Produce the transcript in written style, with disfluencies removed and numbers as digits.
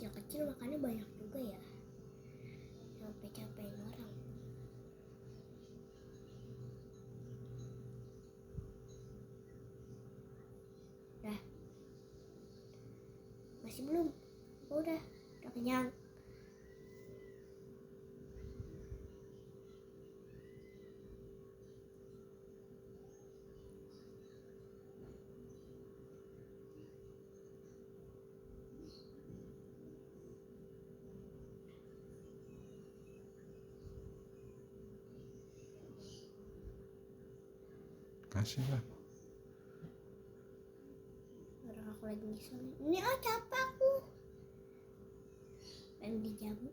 bocah kecil makannya banyak juga ya, sampai capein orang. Dah, masih belum? Udah kenyang. Kasih lah. Orang aku lagi nyusul. Ini capek aku. Pengen dijamu.